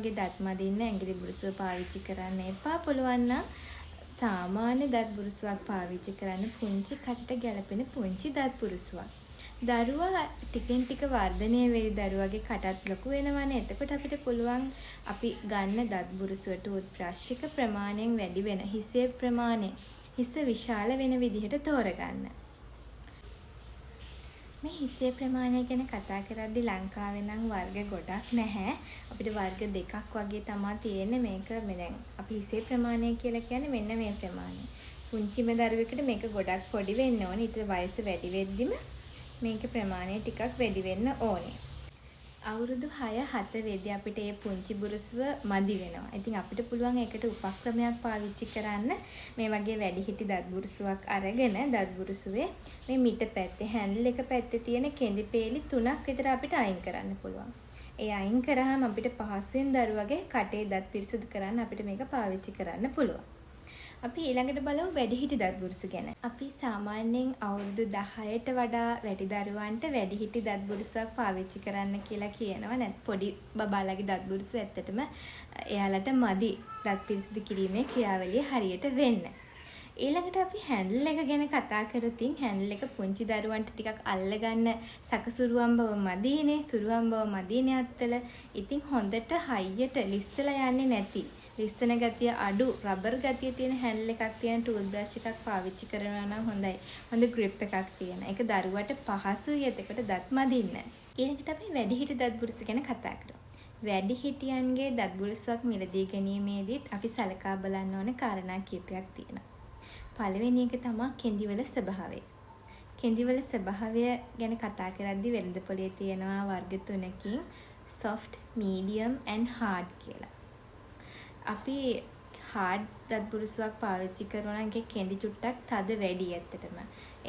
වගේ දත් මදින්න ඇඟිලි බුරුසුව පාවිච්චි කරන්න එපා. පුළුවන් නම් සාමාන්‍ය දත් බුරුසුවක් පාවිච්චි කරන්න, පුංචි කටට ගැලපෙන පුංචි දත් බුරුසුවක්. දරුවා ටිකෙන් ටික වර්ධනය වෙයි. දරුවාගේ කටත් ලොකු වෙනවනේ. එතකොට අපිට පුළුවන් අපි ගන්න දත් බුරුසුව ටූත් බ්‍රෂ් එක ප්‍රමාණයෙන් වැඩි වෙන, හිසේ ප්‍රමාණය, හිස විශාල වෙන විදිහට තෝරගන්න. මේ හිසේ ප්‍රමාණය ගැන කතා කරද්දී ලංකාවේ නම් වර්ග ගොඩක් නැහැ. අපිට වර්ග දෙකක් වගේ තමයි තියෙන්නේ. මේක දැන් අපි හිසේ ප්‍රමාණය කියලා කියන්නේ මෙන්න මේ ප්‍රමාණය. පුංචිම දරුවෙකුට මේක ගොඩක් පොඩි වෙන්න ඕනේ. ඊට වයස වැඩි වෙද්දිම මේකේ ප්‍රමාණය ටිකක් වැඩි වෙන්න ඕනේ. අවුරුදු 6-7 වෙද්දී අපිට මේ පුංචි බුරුසුව මදි වෙනවා. ඉතින් අපිට පුළුවන් ඒකට උපක්‍රමයක් පාවිච්චි කරන්න. මේ වගේ වැඩිහිටි දත් බුරුසුවක් අරගෙන දත් බුරුසුවේ මේ මිට පැත්තේ හැන්ඩල් එක පැත්තේ තියෙන කෙඳි පේලි 3ක් විතර අපිට අයින් කරන්න පුළුවන්. ඒ අයින් කරාම අපිට පහසුවෙන් දරුවගේ කටේ දත් පිරිසුදු කරන්න අපිට මේක පාවිච්චි කරන්න පුළුවන්. අපි ඊළඟට බලමු වැඩිහිටි දත් බුරුසු ගැන. අපි සාමාන්‍යයෙන් අවුරුදු 10ට වඩා වැඩි දරුවන්ට වැඩිහිටි දත් බුරුසුවක් පාවිච්චි කරන්න කියලා කියනවා. නැත් පොඩි බබාලගේ දත් බුරුසු ඇත්තටම එයාලට මදි දත් පිරිසිදු කිරීමේ ක්‍රියාවලිය හරියට වෙන්න. ඊළඟට අපි හැන්ඩල් එක ගැන කතා කරොතින් හැන්ඩල් එක පුංචි දරුවන්ට ටිකක් අල්ලගන්න සකසුරුවම් බව මදීනේ. සුරුවම් බව මදීනේ අත්වල. ඉතින් හොඳට හයියට ලිස්සලා යන්නේ නැති, ලිස්සන ගතිය අඩු, රබර් ගතිය තියෙන හැන්ඩල් එකක් තියෙන ටූත් බ්‍රෂ් එකක් පාවිච්චි කරනවා නම් හොඳයි. හොඳ ග්‍රිප් එකක් තියෙන. ඒක දරුවට පහසුයි. එතකොට දත් මදින්න. ඊළඟට අපි වැඩිහිටි දත් බුරුසු ගැන කතා කරමු. වැඩිහිටියන්ගේ දත් බුරුසුවක් මිලදී ගැනීමේදීත් අපි සලකා බලන්න ඕන කාරණා කිහිපයක් තියෙනවා. පළවෙනි එක තමයි කෙඳිවල ස්වභාවය. කෙඳිවල ස්වභාවය ගැන කතා කරද්දී වෙළඳපොලේ තියෙනවා වර්ග 3කින් soft, medium and hard කියලා. අපි hard දත් බුරුසුවක් පාවිච්චි කරනවා නම් ඒකේ කෙඳි චුට්ටක් තද වැඩි ඇත්තටම.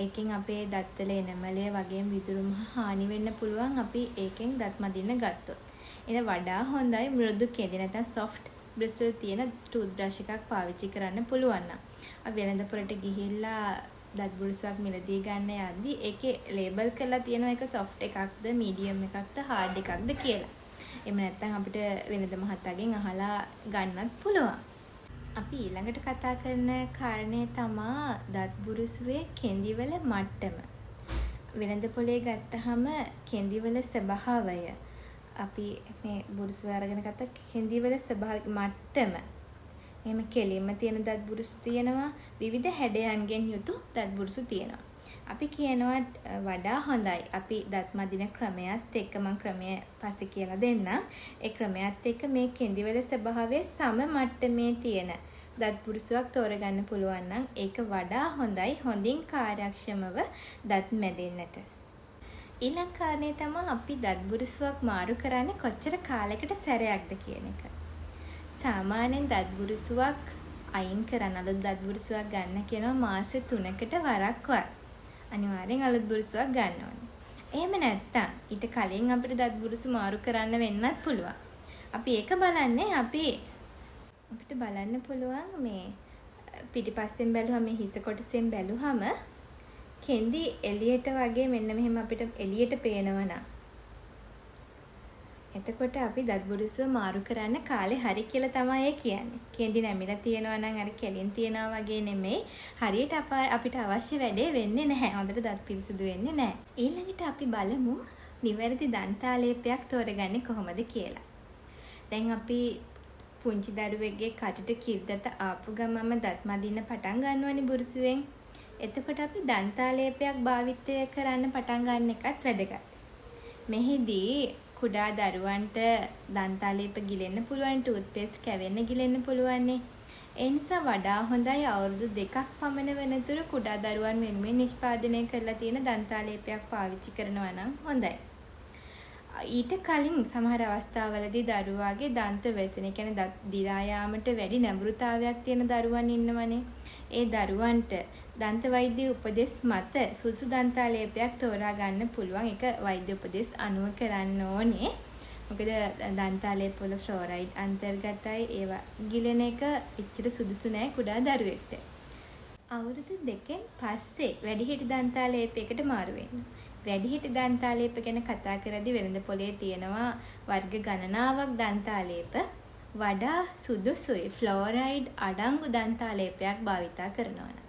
ඒකෙන් අපේ දත්වල එනමලය වගේම විදුරුම හානි වෙන්න පුළුවන් අපි ඒකෙන් දත් මදින්න ගත්තොත්. ඒක වඩා හොඳයි මෘදු කෙඳි නැත්නම් soft bristle තියෙන ටූත් බ්‍රෂ් එකක් පාවිච්චි කරන්න පුළුවන් නම්. අපි වෙළඳපොළට ගිහිල්ලා දත් බුරුසුවක් මිලදී ගන්න යද්දි ඒකේ ලේබල් කරලා තියෙනවා ඒක soft එකක්ද, medium එකක්ද, hard එකක්ද කියලා. එහෙම නැත්නම් අපිට වෙනද මහත්තයාගෙන් අහලා ගන්නත් පුළුවන්. අපි ඊළඟට කතා කරන කාරණේ තමයි දත් බුරුසුවේ කෙඳිවල මට්ටම. වෙනද පොලේ ගත්තාම කෙඳිවල ස්වභාවය අපි මේ බුරුසුව අරගෙන ගත්ත කෙඳිවල ස්වභාවික මට්ටම. එහෙම කෙලින්ම තියෙන දත් බුරුසු තියෙනවා, විවිධ හැඩයන්ගෙන් යුතු දත් බුරුසු තියෙනවා. අපි කියනවා වඩා හොඳයි අපි දත් මදින ක්‍රමයක් එක්ක මම ක්‍රමය පස්සේ කියලා දෙන්න. ඒ ක්‍රමයක් එක්ක මේ කෙඳිවල ස්වභාවයේ සම මට්ටමේ තියෙන දත් බුරුසුවක් තෝරගන්න පුළුවන් නම් ඒක වඩා හොඳයි, හොඳින් කාර්යක්ෂමව දත් මැදෙන්නට. ඊළඟ කාරණේ තමයි අපි දත් බුරුසුවක් මාරු කරන්නේ කොච්චර කාලයකට සැරයක්ද කියන එක. සාමාන්‍යයෙන් දත් බුරුසුවක් අයින් කරන අලුත් දත් බුරුසුවක් ගන්න කියනවා මාස 3කට වරක්වත්. අනිවාර්යෙන් අලුත් බුරුසුවක් ගන්න ඕනේ. එහෙම නැත්තම් ඊට කලින් අපිට දත් බුරුසු මාරු කරන්න වෙන්නත් පුළුවන්. අපි ඒක බලන්නේ අපිට බලන්න පුළුවන් මේ පිටිපස්සෙන් බැලුවම මේ හිස කොටසෙන් බැලුවම කෙඳි එළියට වගේ මෙන්න මෙහෙම අපිට එළියට පේනවා නම් එතකොට අපි දත් බුරුසුව මාරු කරන්න කාලේ හරි කියලා තමයි ඒ කියන්නේ. කෙඳි නැමිලා තියෙනවා නම් අර කෙලින් තියනවා වගේ නෙමෙයි. හරියට අපිට අවශ්‍ය වැඩේ වෙන්නේ නැහැ. හොඳට දත් පිරිසුදු වෙන්නේ නැහැ. ඊළඟට අපි බලමු නිවැරදි දන්තාලේපයක් තෝරගන්නේ කොහොමද කියලා. දැන් අපි පුංචි දරුවෙක්ගේ කටට කිරිදත ආපු ගමම දත් මදින්න පටන් ගන්නවනේ බුරුසුවෙන්. එතකොට අපි දන්තාලේපයක් භාවිතය කරන්න පටන් ගන්න එකත් වැදගත්. මෙහිදී කුඩා දරුවන්ට දන්තාලේප ගිලෙන්න පුළුවන්, ටූත් පේස්ට් කැවෙන්න ගිලෙන්න පුළුවන්. ඒ නිසා වඩා හොඳයි අවුරුදු 2ක් පමණ වෙනතුරු කුඩා දරුවන් වෙනුවෙන් නිෂ්පාදනය කරලා තියෙන දන්තාලේපයක් පාවිච්චි කරනවා නම් හොඳයි. ඊට කලින් සමහර අවස්ථාවලදී දරුවාගේ දන්ත වැසෙන, ඒ කියන්නේ දත් දිරා යාමට වැඩි නැඹුරුතාවයක් තියෙන දරුවන් ඉන්නවනේ. ඒ දරුවන්ට දන්ත වෛද්‍ය උපදෙස් මත සුසු දන්තාලේපයක් තෝරා ගන්න පුළුවන්. ඒක වෛද්‍ය උපදෙස් අනුව කරන්න ඕනේ. මොකද දන්තාලේප වල ෆ්ලෝරයිඩ් අන්තර්ගතයි. ඒවා ගිලෙන එක එච්චර සුදුසු නෑ කුඩා දරුවෙක්ට. අවුරුදු 2කින් පස්සේ වැඩිහිටි දන්තාලේපයකට මාරු වෙන්න. වැඩිහිටි දන්තාලේප ගැන කතා කරද්දී වෙළඳ පොලේ තියෙනවා වර්ග ගණනාවක් දන්තාලේප. වඩා සුදුසුයි ෆ්ලෝරයිඩ් අඩංගු දන්තාලේපයක් භාවිතා කරනවා නම්.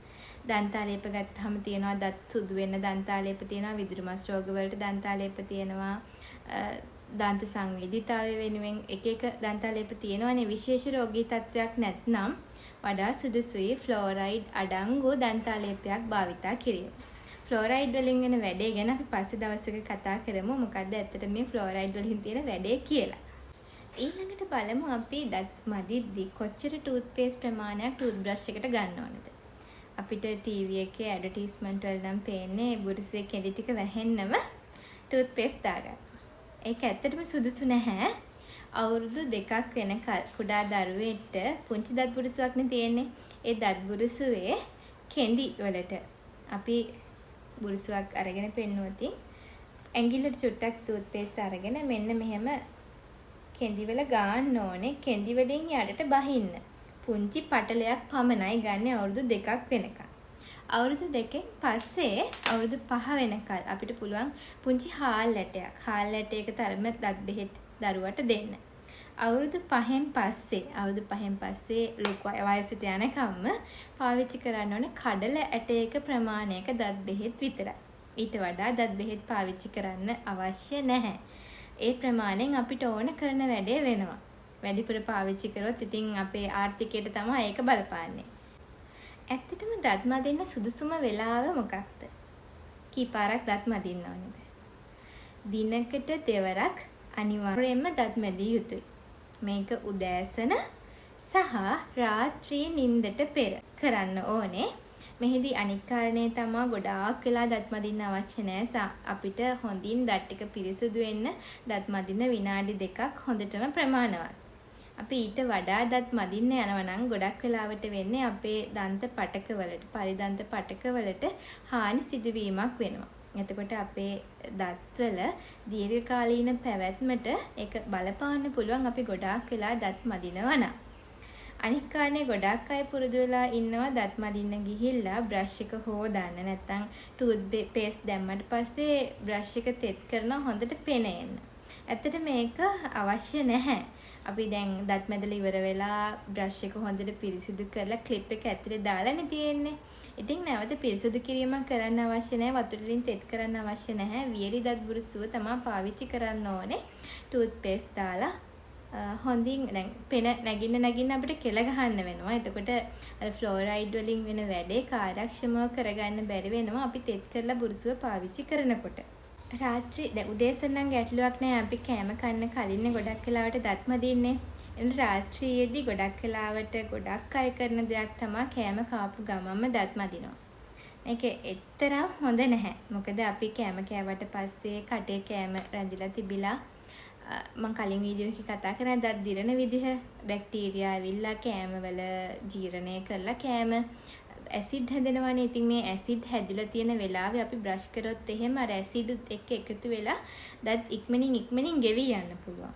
දන්තාලේප ගත්තාම තියෙනවා දත් සුදු වෙන දන්තාලේප තියෙනවා, විදුරු මස් රෝග වලට දන්තාලේප තියෙනවා, දන්ත සංවේදීතාවය වෙනුවෙන් එක එක දන්තාලේප තියෙනවානේ. විශේෂ රෝගී තත්ත්වයක් නැත්නම් වඩා සුදුසුයි ෆ්ලෝරයිඩ් අඩංගු දන්තාලේපයක් භාවිතා කිරීම. ෆ්ලෝරයිඩ් වලින් වෙන වැඩේ ගැන අපි පස්සේ දවසක කතා කරමු. මොකද්ද ඇත්තට මේ ෆ්ලෝරයිඩ් වලින් තියෙන වැඩේ කියලා. ඊළඟට බලමු අපි දත් මදිද්දි කොච්චර ටූත් පේස්ට් ප්‍රමාණයක් ටූත් බ්‍රෂ් එකට ගන්න ඕනද. අපිට ටීවී එකේ ඇඩ්වර්ටයිස්මන්ට් වල නම් පේන්නේ බුරුසුවේ කෙඳි ටික වැහෙන්නම ටූත් පේස්ට් දාගන්න. ඒක ඇත්තටම සුදුසු නැහැ. අවුරුදු 2ක් වෙනකල් කුඩා දරුවෙක්ට පුංචි දත් බුරුසුවක්නේ තියෙන්නේ. ඒ දත් බුරුසුවේ කෙඳි වලට අපි බුරුසුවක් අරගෙන පෙන්නුවතින් ඇඟිල්ලට චුට්ටක් ටූත් පේස්ට් අරගෙන මෙන්න මෙහෙම කෙඳි වල ගාන්න ඕනේ. කෙඳි වලින් යටට බහින්න. පුංචි පටලයක් පමණයි ගන්න අවුරුදු 2ක් වෙනකන්. අවුරුදු 2කින් පස්සේ අවුරුදු 5 වෙනකල් අපිට පුළුවන් පුංචි හාල් ඇටයක්. හාල් ඇටයක තරම දත් බෙහෙත් දරුවට දෙන්න. අවුරුදු 5න් පස්සේ ලොකු වයසට යනකම්ම පාවිච්චි කරන්න ඕනේ කඩල ඇටයක ප්‍රමාණයක දත් බෙහෙත් විතරයි. ඊට වඩා දත් බෙහෙත් පාවිච්චි කරන්න අවශ්‍ය නැහැ. ඒ ප්‍රමාණයෙන් අපිට ඕන කරන වැඩේ වෙනවා. වැඩිපුර පාවිච්චි කරොත් ඉතින් අපේ ආර්ථිකයට තමයි ඒක බලපාන්නේ. ඇත්තටම දත් මදින්න සුදුසුම වෙලාව මොකක්ද? කීපාරක් දත් මදින්න ඕනේද? දිනකට දෙවරක් අනිවාර්යයෙන්ම දත් මැදිය යුතුයි. මේක උදෑසන සහ රාත්‍රී නිින්දට පෙර කරන්න ඕනේ. මෙහිදී අනික් කාරණේ තමයි ගොඩාක් වෙලා දත් මදින්න අවශ්‍ය නැහැ. අපිට හොඳින් දත් ටික පිරිසිදු වෙන්න දත් මදින්න විනාඩි 2ක් හොඳටම ප්‍රමාණවත්. අපි ඊට වඩා දත් මදින්න යනවා නම් ගොඩක් වෙලාවට වෙන්නේ අපේ දන්ත පටකවලට, පරිදන්ත පටකවලට හානි සිදුවීමක් වෙනවා. එතකොට අපේ දත්වල දීර්ඝකාලීන පැවැත්මට ඒක බලපාන්න පුළුවන් අපි ගොඩාක් වෙලා දත් මදිනවා නම්. අනික් කාරණේ ගොඩාක් අය පුරුදු වෙලා ඉන්නවා දත් මදින්න ගිහිල්ලා බ්‍රෂ් එක හොදන්න. නැත්තම් ටූත් පේස්ට් දැම්මට පස්සේ බ්‍රෂ් එක තෙත් කරලා හොඳට පෙනෙන්න. ඇත්තට මේක අවශ්‍ය නැහැ. අපි දැන් දත් මැදලා ඉවර වෙලා බ්‍රෂ් එක හොඳට පිරිසිදු කරලා ක්ලිප් එක ඇතුලේ දාලානේ තියෙන්නේ. ඉතින් නැවත පිරිසිදු කිරීමක් කරන්න අවශ්‍ය නැහැ. වතුර වලින් තෙත් කරන්න අවශ්‍ය නැහැ. වියලි දත් බුරුසුව තමයි පාවිච්චි කරන්න ඕනේ. ටූත් පේස්ට් දාලා හොඳින් දැන් පෙන නැගින්න අපිට කෙල ගහන්න වෙනවා. එතකොට අර ෆ්ලෝරයිඩ් වලින් වෙන වැඩේ කාර්යක්ෂමව කරගන්න බැරි වෙනවා අපි තෙත් කරලා බුරුසුව පාවිච්චි කරනකොට. රාත්‍රී දැන් උදේසන නම් ගැටලුවක් නෑ. අපි කෑම කන්න කලින් ගොඩක් වෙලාවට දත් මදින්නේ. එන රාත්‍රියේදී ගොඩක් වෙලාවට ගොඩක් අය කරන දෙයක් තමයි කෑම කාපු ගමන්ම දත් මදිනවා. මේක එතරම් හොඳ නැහැ. මොකද අපි කෑම කෑවට පස්සේ කටේ කෑම රැඳිලා තිබිලා මම කලින් වීඩියෝ එකේ කතා කරා දත් දිරන විදිහ බැක්ටීරියා ඇවිල්ලා කෑමවල ජීර්ණය කරලා කෑම ඇසිඩ් හැදෙනවානේ. ඉතින් මේ ඇසිඩ් හැදිලා තියෙන වෙලාවේ අපි බ්‍රෂ් කරොත් එහෙම අර ඇසිඩ් එක්ක එකතු වෙලා දත් ඉක්මනින් ගෙවි යන්න පුළුවන්.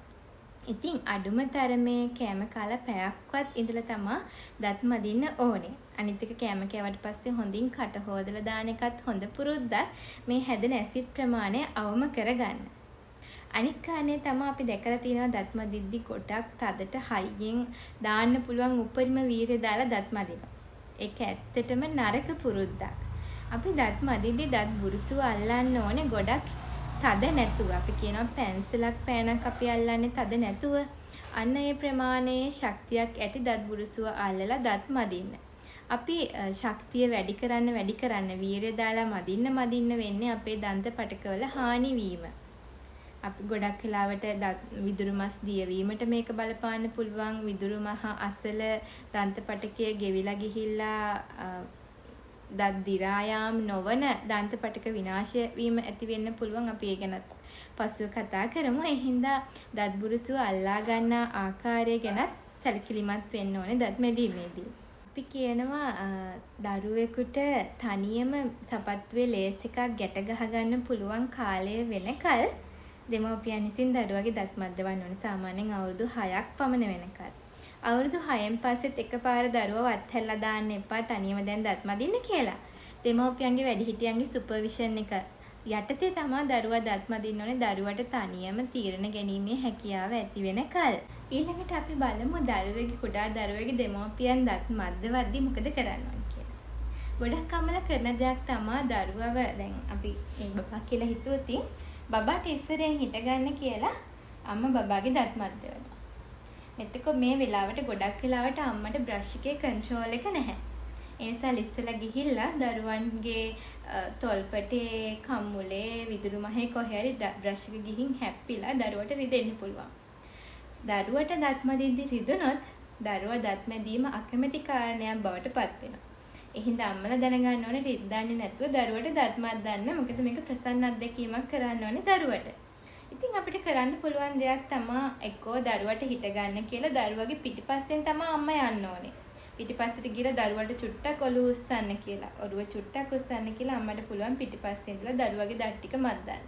ඉතින් අඩුම තරමේ කෑම කාලා පැයක්වත් ඉඳලා තමයි දත් මදින්න ඕනේ. අනිත් එක කෑම කෑවට පස්සේ හොඳින් කට හොදලා දාන එකත් හොඳ පුරුද්දක්. මේ හැදෙන ඇසිඩ් ප්‍රමාණය අවම කරගන්න. අනිත් කාරණේ තමයි අපි දැකලා තියෙනවා දත් මදිද්දි ගොඩක් තදට හයියෙන් දාන්න පුළුවන් උපරිම වීර්යය දාලා දත් මදිනවා. ඒක ඇත්තටම නරක පුරුද්දක්. අපි දත් මදිද්දි දත් බුරුසුව අල්ලන්න ඕනේ ගොඩක් තද නැතුව. අපි කියනවා පැන්සලක් පෑනක් අපි අල්ලන්නේ තද නැතුව. අන්න ඒ ප්‍රමාණයේ ශක්තියක් ඇති දත් බුරුසුව අල්ලලා දත් මදින්න. අපි ශක්තිය වැඩි කරන්න වීර්යය දාලා මදින්න වෙන්නේ අපේ දන්ත පටකවල හානි වීම. අපි ගොඩක් වෙලාවට විදුරු මස් දියවීමට මේක බලපාන්න පුළුවන්. විදුරු මහ අසල දන්ත පටකය ගෙවිලා ගිහිල්ලා දත් දිරා යාම නොවන දන්ත පටක විනාශ වීම ඇති වෙන්න පුළුවන්. අපි ඒ ගැන පසුව කතා කරමු. ඒ හින්දා දත් බුරුසුව අල්ලා ගන්න ආකාරය ගැනත් සැලකිලිමත් වෙන්න ඕනේ දත් මැදීමේදී. අපි කියනවා දරුවෙකුට තනියම සපත්තුවේ ලේස් එකක් ගැට ගහ ගන්න පුළුවන් කාලය වෙනකල් දෙමව්පියන් විසින් දරුවගේ දත් මද්දවන්න ඕනේ. සාමාන්‍යයෙන් අවුරුදු 6ක් පමණ වෙනකල්. අවුරුදු 6න් පස්සෙත් එකපාර දරුවව අත්හැරලා දාන්න එපා තනියම දැන් දත් මදින්න කියලා. දෙමව්පියන්ගේ වැඩිහිටියන්ගේ සුපර්විෂන් එක යටතේ තමයි දරුවා දත් මදින්න ඕනේ. දරුවට තනියම තීරණ ගැනීමේ හැකියාව ඇති වෙනකල්. ඊළඟට අපි බලමු දරුවෙගේ කුඩා දරුවෙගේ දෙමව්පියන් දත් මද්දවද්දී මොකද කරන්න ඕන කියලා. ගොඩක් අම්මලා කරන දෙයක් තමයි දරුවව දැන් අපි මේ බබා කියලා හිතුවොත් බබාට ඉස්සරෙන් හිට ගන්න කියලා අම්මා බබාගේ දත් මද්දවනවා. එතකොට මේ වෙලාවට ගොඩක් වෙලාවට අම්මට බ්‍රෂ් එකේ කන්ට්‍රෝල් එක නැහැ. ඒ නිසා ඉස්සලා ගිහිල්ලා දරුවන්ගේ තොල්පටේ කම්මුලේ විදුරු මහේ කොහේ හරි බ්‍රෂ් එක ගිහින් හැප්පිලා දරුවට රිදෙන්න පුළුවන්. දරුවට දත් මදිද්දි රිදුනොත් දරුවා දත් මැදීම අකමැති කාරණයක් බවට පත් වෙනවා. ඒ හින්දා අම්මලා දැනගන්න ඕනේ රිද්දන්නේ නැතුව දරුවට දත් මද්දන්න. මොකද මේක ප්‍රසන්න අත්දැකීමක් කරන්න ඕනේ දරුවට. ඉතින් අපිට කරන්න පුළුවන් දෙයක් තමයි එක්කෝ දරුවට හිට ගන්න කියලා දරුවගේ පිටිපස්සෙන් තමයි අම්මා යන්න ඕනේ. පිටිපස්සට ගිහලා දරුවට චුට්ටක් ඔලුව උස්සන්න කියලා. ඔළුව චුට්ටක් උස්සන්න කියලා අම්මට පුළුවන් පිටිපස්සෙන් ඉඳලා දරුවගේ දත් ටික මද්දන්න.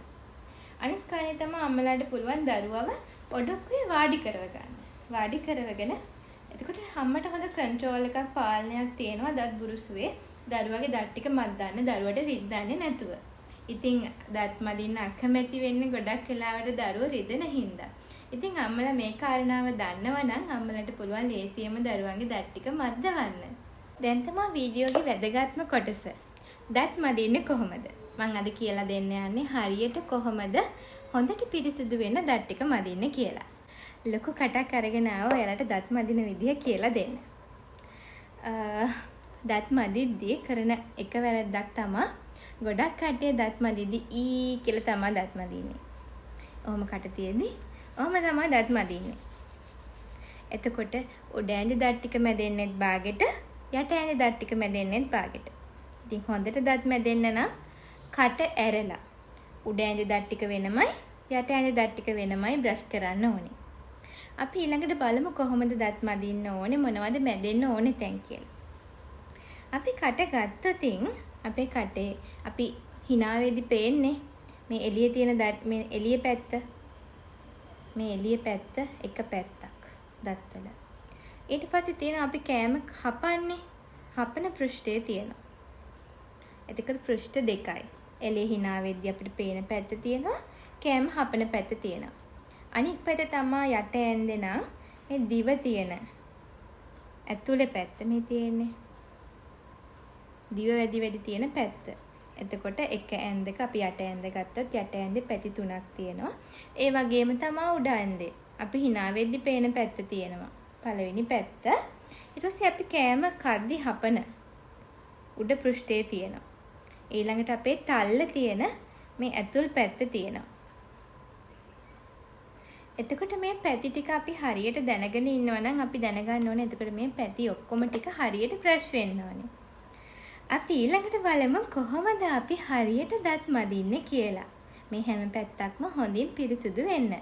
අනිත් කාරණේ තමයි අම්මලාට පුළුවන් දරුවව ඔඩොක්කුවේ වාඩි කරවගන්න. වාඩි කරවගෙන එතකොට අම්මට හොඳ කන්ට්‍රෝල් එකක් පාලනයක් තියෙනවා දත් බුරුසුවේ දරුවගේ දත් ටික මද්දන්න දරුවට රිද්දන්නේ නැතුව. ඉතින් දත් මදින්න අකමැති වෙන්නේ ගොඩක් වෙලාවට දරුවෝ රිදෙන හින්දා. ඉතින් අම්මලා මේ කාරණාව දන්නවා නම් අම්මලාට පුළුවන් ලේසියෙන්ම දරුවන්ගේ දත් ටික මද්දවන්න. දැන් තමයි වීඩියෝගේ වැදගත්ම කොටස. දත් මදින්නේ කොහොමද? මම අද කියලා දෙන්න යන්නේ හරියට කොහොමද හොඳට පිරිසිදු වෙන දත් ටික මදින්න කියලා. ලොකු කටක් අරගෙන ආව ඔයාලට දත් මදින විදිය කියලා දෙන්න. දත් මදිද්දී කරන එක වැරද්දක් තමයි ගොඩක් කට්ටිය දත් මදිද්දී ඊ කියලා තමයි දත් මදින්නේ. ඔහොම කට තියෙද්දි ඔහොම තමයි දත් මදින්නේ. එතකොට උඩ ඇඳි දත් ටික මැදෙන්නෙත් බාගෙට යට ඇඳි දත් ටික මැදෙන්නෙත් බාගෙට. ඉතින් හොඳට දත් මැදෙන්න නම් කට ඇරලා උඩ ඇඳි දත් ටික වෙනමයි යට ඇඳි දත් ටික වෙනමයි බ්‍රෂ් කරන්න ඕනේ. අපි ඊළඟට බලමු කොහොමද දත් මදින්න ඕනේ මොනවද මැදෙන්න ඕනේ තැන් කියලා. අපි කට ගත්තොතින් අපේ කටේ අපි hina වෙදි පේන්නේ මේ එළියේ තියෙන දත් මේ එළියේ පැත්ත මේ එළියේ පැත්ත එක පැත්තක් දත්වල. ඊට පස්සේ තියෙන අපි කෑම හපන්නේ හපන පෘෂ්ඨයේ තියෙනවා. එතකොට පෘෂ්ඨ දෙකයි. එළියේ hina වෙද්දී අපිට පේන පැත්ත තියෙනවා කෑම හපන පැත්ත තියෙනවා. අනිත් පැත්ත තමයි යට ඇන්දේ නම් මේ දිව තියෙන ඇතුලේ පැත්ත මේ තියෙන්නේ. දිව වැඩි තියෙන පැත්ත. එතකොට එක ඇන්දක අපි යට ඇන්ද ගත්තොත් යට ඇන්දේ පැති තුනක් තියෙනවා. ඒ වගේම තමයි උඩ ඇන්දේ. අපි hina වෙද්දී පේන පැත්ත තියෙනවා. පළවෙනි පැත්ත. ඊට පස්සේ අපි කෑම කද්දි හපන උඩ පෘෂ්ඨයේ තියෙනවා. ඊළඟට අපේ තල්ල තියෙන මේ ඇතුල් පැත්ත තියෙනවා. එතකොට මේ පැති ටික අපි හරියට දැනගෙන ඉන්නවා නම් අපි දැනගන්න ඕනේ එතකොට මේ පැති ඔක්කොම ටික හරියට බ්‍රෂ් වෙන්න ඕනේ. අපි ඊළඟට බලමු කොහොමද අපි හරියට දත් මදින්නේ කියලා. මේ හැම පැත්තක්ම හොඳින් පිරිසිදු වෙන්න.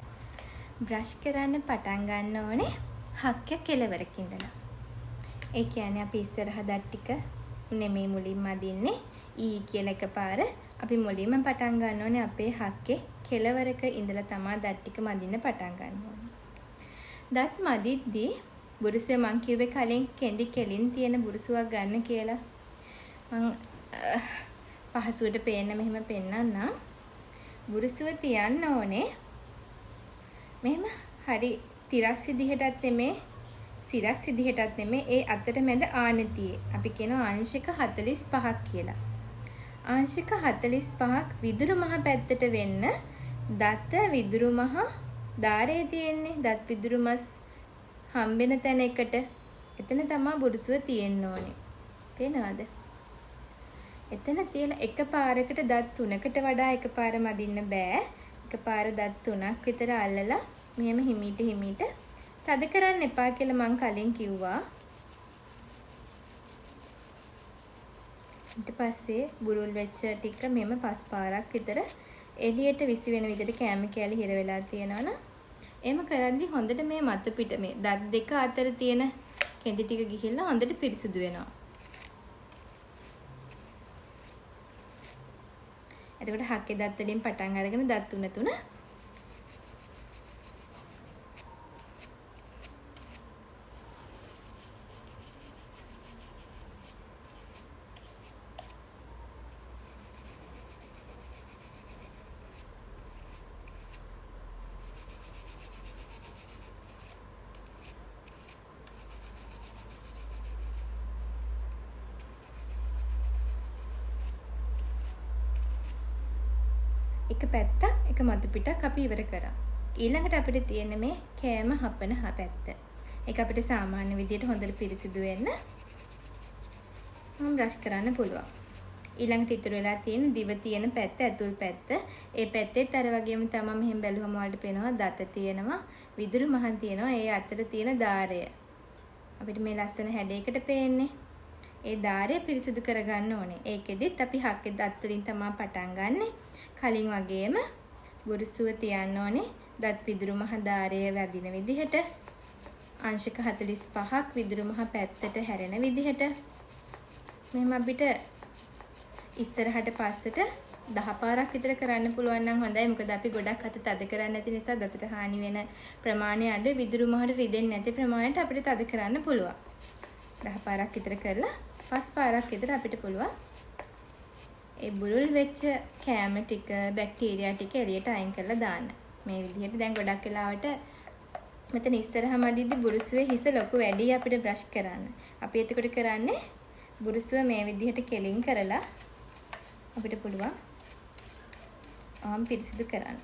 බ්‍රෂ් කරන්න පටන් ගන්න ඕනේ හක්ක කෙලවරක ඉඳලා. ඒ කියන්නේ අපි ඉස්සරහ දත් ටික නෙමෙයි මුලින්ම මදින්නේ. ඊ කියලා එකපාර අපි මුලින්ම පටන් ගන්න ඕනේ අපේ හක්කේ කෙලවරක ඉඳලා තමයි දත් ටික මදින්න පටන් ගන්න ඕනේ. දත් මදිද්දී බුරුසෙ මං කිව්වේ කලින් කෙඳි කෙලින් තියෙන බුරුසුවක් ගන්න කියලා. මං පහසුවට පේන්න මෙහෙම පෙන්නන්නම්. බුරුසුව තියන්න ඕනේ මෙහෙම හරි තිරස් විදිහටත් නෙමේ සිරස් විදිහටත් නෙමේ ඒ අතර මැද ආනතියේ. අපි කියනවා අංශක 45ක් කියලා. අංශක 45ක් විදුරු මහ පැත්තට වෙන්න දත විදුරු මහ ධාරයේ තියෙන්නේ දත් විදුරු මස් හම්බෙන තැන එකට. එතන තමයි බුරුසුව තියෙන්න ඕනේ. පේනවද? එතන තියෙන එකපාරකට දත් 3කට වඩා එකපාර මදින්න බෑ. එකපාර දත් 3ක් විතර අල්ලලා මෙහෙම හිමීට තද කරන්න එපා කියලා මං කලින් කිව්වා. ඊට පස්සේ බුරුල් වෙච්ච ටික මෙම 5 පාරක් විතර එළියට විසි වෙන විදිහට කැම කැලි හිර වෙලා තියෙනවනම් එහෙම කරද්දි හොඳට මේ මතු පිට මේ දත් දෙක අතර තියෙන කෙඳි ටික ගිහිල්ලා හොඳට පිරිසිදු වෙනවා. එතකොට හක්කේ දත් වලින් පටන් අරගෙන දත් තුන එක පැත්තක් එක මතු පිටක් අපි ඉවර කරා. ඊළඟට අපිට තියෙන්නේ මේ කෑම හපන පැත්ත. ඒක අපිට සාමාන්‍ය විදියට හොඳට පිරිසිදු වෙන්න මම බ්‍රෂ් කරන්න පුළුවන්. ඊළඟට ඉතුරු වෙලා තියෙන දිව තියෙන පැත්ත, ඇතුල් පැත්ත. ඒ පැත්තෙත් අර වගේම තමයි මෙහෙම බැලුවම වලට පේනවා දත තියෙනවා, විදුරු මහන් තියෙනවා. ඒ අතර තියෙන දාරය. අපිට මේ ලස්සන හැඩයකට පේන්නේ. ඒ දාරය පිරිසිදු කරගන්න ඕනේ. ඒකෙදිත් අපි හක්කේ දත් වලින් තමයි පටන් ගන්නෙ. කලින් වගේම බුරුසුව තියන්න ඕනේ. දත් විදුරු මහ දාරය වැදින විදිහට. අංශක 45ක් විදුරු මහ පැත්තට හැරෙන විදිහට. මෙහෙම අපිට ඉස්සරහට පස්සට 10 පාරක් විතර කරන්න පුළුවන් නම් හොඳයි. මොකද අපි ගොඩක් අත තද කරන්නේ නැති නිසා දතට හානි වෙන ප්‍රමාණය අඩුයි. විදුරු මහට රිදෙන්නේ නැති ප්‍රමාණයට අපිට තද කරන්න පුළුවන්. 10 පාරක් විතර කරලා 5 පාරක් විතර අපිට පුළුවන් ඒ බුරුල් වෙච්ච කෑම ටික, බැක්ටීරියා ටික එළියට අයින් කරලා දාන්න. මේ විදිහට දැන් ගොඩක් වෙලාවට මෙතන ඉස්සරහම අදිද්දි බුරුසුවේ හිස ලොකු වැඩි අපිට බ්‍රෂ් කරන්න. අපි එතකොට කරන්නේ බුරුසුව මේ විදිහට කෙලින් කරලා අපිට පුළුවන් ආම් පිරිසිදු කරන්න.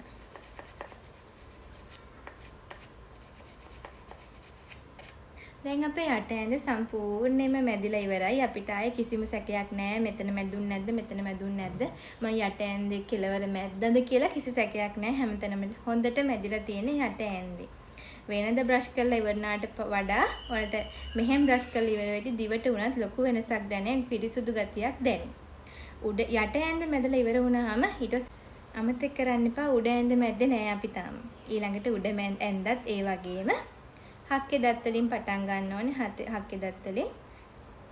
දැන් අපේ යට ඇඳ සම්පූර්ණයෙන්ම මැදිලා ඉවරයි. අපිට ආයේ කිසිම සැකයක් නැහැ. මෙතන මැදුන්නේ නැද්ද? මෙතන මැදුන්නේ නැද්ද? මම යට ඇඳේ කෙලවර මැද්දද කියලා කිසි සැකයක් නැහැ. හැමතැනම හොඳට මැදිලා තියෙන යට ඇඳේ. වෙනද බ්‍රෂ් කරලා ඉවරනාට වඩා වලට මෙහෙම බ්‍රෂ් කරලා ඉවර වෙද්දි දිවට උනත් ලොකු වෙනසක් දැනෙන පිරිසුදු ගතියක් දැනෙන. උඩ යට ඇඳ මැදලා ඉවර වුණාම ඊට අමතක කරන්න එපා උඩ ඇඳ මැද්දේ නෑ අපි තාම. ඊළඟට උඩ ඇඳත් ඒ වගේම හක්කේ දත් වලින් පටන් ගන්න ඕනේ. හක්කේ දත් වලින්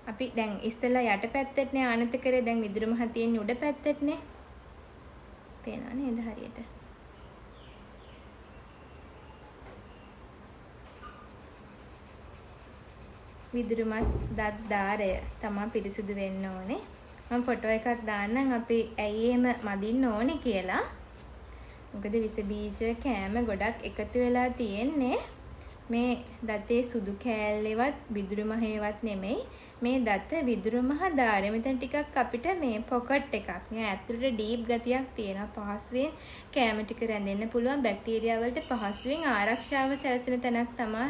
අපි දැන් ඉස්සෙල්ලා යට පැත්තටනේ ආනත කරේ. දැන් විදුරු මහ තියෙන්නේ උඩ පැත්තටනේ. පේනව නේද හරියට? විදුරු මස් දත් දාරය තමයි පිරිසුදු වෙන්න ඕනේ. මම ෆොටෝ එකක් දාන්නම් අපි ඇයි එහෙම මදින්න ඕනේ කියලා. මොකද විස බීජ කෑම ගොඩක් එකතු වෙලා තියෙන්නේ මේ දතේ සුදු කෑල්ලේවත් විදුරු මහේවත් නෙමෙයි. මේ දත විදුරු මහ දාරය. මෙතන ටිකක් අපිට මේ පොකට් එකක්. මේ ඇතුළට ඩීප් ගතියක් තියෙනවා. පහසුවෙන් කෑම ටික රැඳෙන්න පුළුවන්. බැක්ටීරියා වලට පහසුවෙන් ආරක්ෂාව සැලසෙන තැනක් තමයි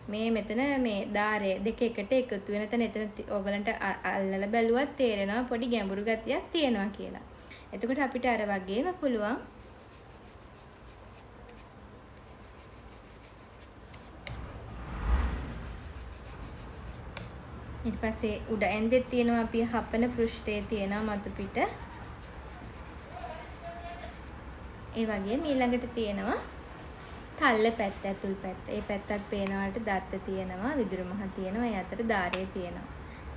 මේ මෙතන මේ දාරය දෙක එකට එකතු වෙන තැන. එතන ඕගලන්ට අල්ලලා බැලුවත් තේරෙනවා පොඩි ගැඹුරු ගතියක් තියෙනවා කියලා. එතකොට අපිට අර වගේම පුළුවන් ඊට පස්සේ උඩ ඇඳෙත් තියෙනවා අපි හපන පෘෂ්ඨයේ තියෙනවා මතු පිට. ඒ වගේම ඊළඟට තියෙනවා තල්ල පැත්ත, ඇතුල් පැත්ත. ඒ පැත්තත් පේනවාට දත්ත තියෙනවා, විදුරු මහ තියෙනවා, ඒ අතර දාරය තියෙනවා.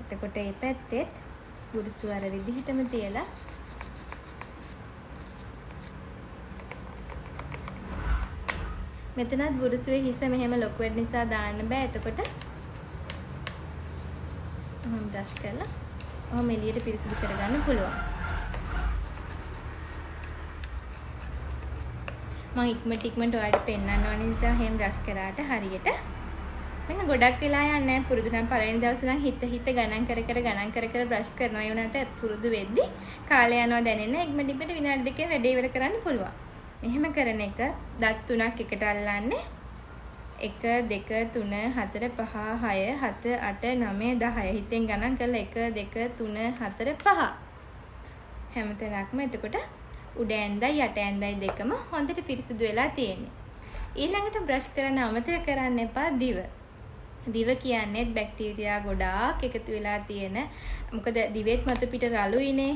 එතකොට මේ පැත්තෙත් බුරුසු අර විදිහටම තියලා මෙතනත් බුරුසුවේ හිස මෙහෙම ලොකු වෙන්න නිසා දාන්න බෑ. එතකොට මම බ්‍රෂ් කරලා ඔහොම එළියට පිරිසිදු කරගන්න පුළුවන්. මම ඉක්මනට ඔයාලට පෙන්නන්න ඕන නිසා හැම බ්‍රෂ් කරාට හරියට මම ගොඩක් වෙලා යන්නේ නැහැ. පුරුදු නම් පළවෙනි දවසේ නම් හිත ගණන් කර කර බ්‍රෂ් කරනවා. ඒ වුණාට පුරුදු වෙද්දි කාලය යනවා දැනෙන්නේ. ඉක්මනට විනාඩි දෙකේ වැඩේ ඉවර කරන්න පුළුවන්. මෙහෙම කරන එක දත් තුනක් එකට අල්ලන්නේ. 1 2 3 4 5 6 7 8 9 10 හිතෙන් ගණන් කරලා 1 2 3 4 5 හැමතැනක්ම එතකොට උඩ ඇඳයි යට ඇඳයි දෙකම හොඳට පිරිසිදු වෙලා තියෙන්නේ. ඊළඟට බ්‍රෂ් කරන්න අමතක කරන්න එපා දිව. දිව කියන්නේ බැක්ටීරියා ගොඩාක් එකතු වෙලා තියෙන. මොකද දිවෙත් මතු පිට රළුයිනේ.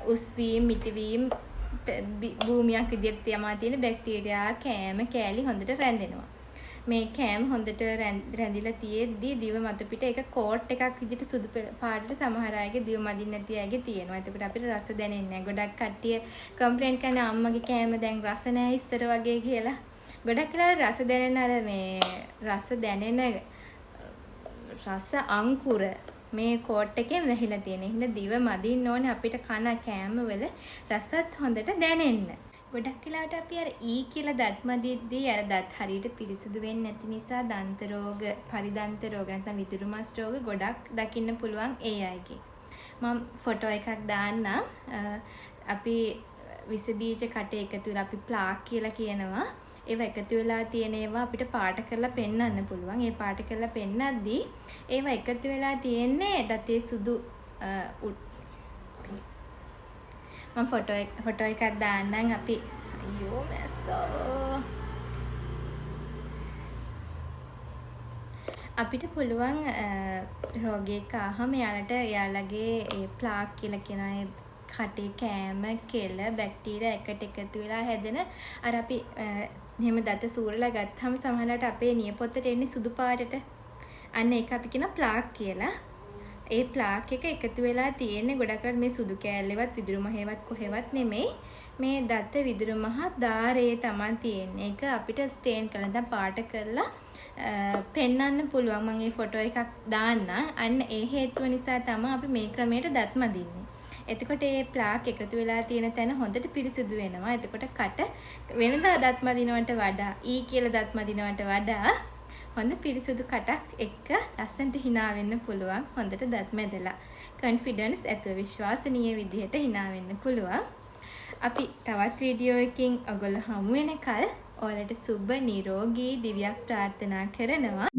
උස් වීම, මිටි වීම, භූමියක් විදිහට යමා තියෙන බැක්ටීරියා කෑම කෑලි හොඳට රැඳෙනවා. මේ කෑම හොඳට රැඳිලා තියෙද්දි දිව මතු පිට එක කෝට් එකක් විදිහට සුදු පාටට සමහර අයගේ දිව මදින්න නැති අයගේ තියෙනවා. එතකොට අපිට රස දැනෙන්නේ නැහැ. ගොඩක් කට්ටිය කම්ප්ලේන්ට් කරන අම්මගේ කෑම දැන් රස නැහැ ඉස්සර වගේ කියලා. ගොඩක් වෙලාවට රස දැනෙන රස අංකුර මේ කෝට් එකෙන් වැහිලා තියෙන. හින්දා දිව මදින්න ඕනේ අපිට කන කෑම වල රසත් හොඳට දැනෙන්න. ගොඩක් වෙලාවට අපි අර කියලා දත් මදිද්දී අර දත් හරියට පිරිසිදු වෙන්නේ නැති නිසා දන්ත රෝග, පරිදන්ත රෝග නැත්නම් විදුරු මස් රෝග ගොඩක් දකින්න පුළුවන් ඒ අයගේ. මම ෆොටෝ එකක් දාන්නම්. අපි විස බීජ කට එකතු වෙලා අපි ප්ලාක් කියලා කියනවා. ඒවා එකතු වෙලා තියෙන ඒවා අපිට පාට කරලා පෙන්වන්න පුළුවන්. ඒ පාට කරලා පෙන්නද්දී ඒවා එකතු වෙලා තියෙන්නේ දතේ සුදු මම ෆොටෝ එකක් දාන්නම් අපි. අයියෝ මැස්සෝ. අපිට පුළුවන් රෝගියෙක් ආවම එයාලගේ ඒ ප්ලාක් කියලා කියන ඒ කටේ කෑම කෙල බැක්ටීරියා එකට එකතු වෙලා හැදෙන අර අපි එහෙම දත සූරලා ගත්තාම සමහරවිට අපේ නියපොත්තට එන්නේ සුදු පාටට. අන්න ඒක අපි කියන ප්ලාක් කියලා. ඒ ප්ලාක් එක එකතු වෙලා තියෙන්නේ ගොඩක් වෙලාවට මේ සුදු කෑල්ලේවත් විදුරු මහේවත් කොහෙවත් නෙමෙයි. මේ දත විදුරු මහ ධාරයේ තමයි තියෙන්නේ. ඒක අපිට ස්ටේන් කරලා දැන් පාට කරලා පෙන්වන්න පුළුවන්. මම මේ ෆොටෝ එකක් දාන්න. අන්න ඒ හේතුව නිසා තමයි අපි මේ ක්‍රමයට දත් මදින්නේ. එතකොට මේ ප්ලාක් එකතු වෙලා තියෙන තැන හොඳට පිරිසිදු වෙනවා. එතකොට කට වෙනදා දත් මදිනවට වඩා කියලා දත් මදිනවට වඩා හොඳ පිරිසිදු කටක් එක්ක ලස්සනට hina වෙන්න පුළුවන්. හොඳට දත් මැදලා කොන්ෆිඩන්ස් ඇතුව විශ්වාසනීය විදිහට hina වෙන්න පුළුවන්. අපි තවත් වීඩියෝ එකකින් ඔයගොල්ලෝ හමු වෙනකල් ඔයාලට සුබ නිරෝගී දිව්‍යක් ප්‍රාර්ථනා කරනවා.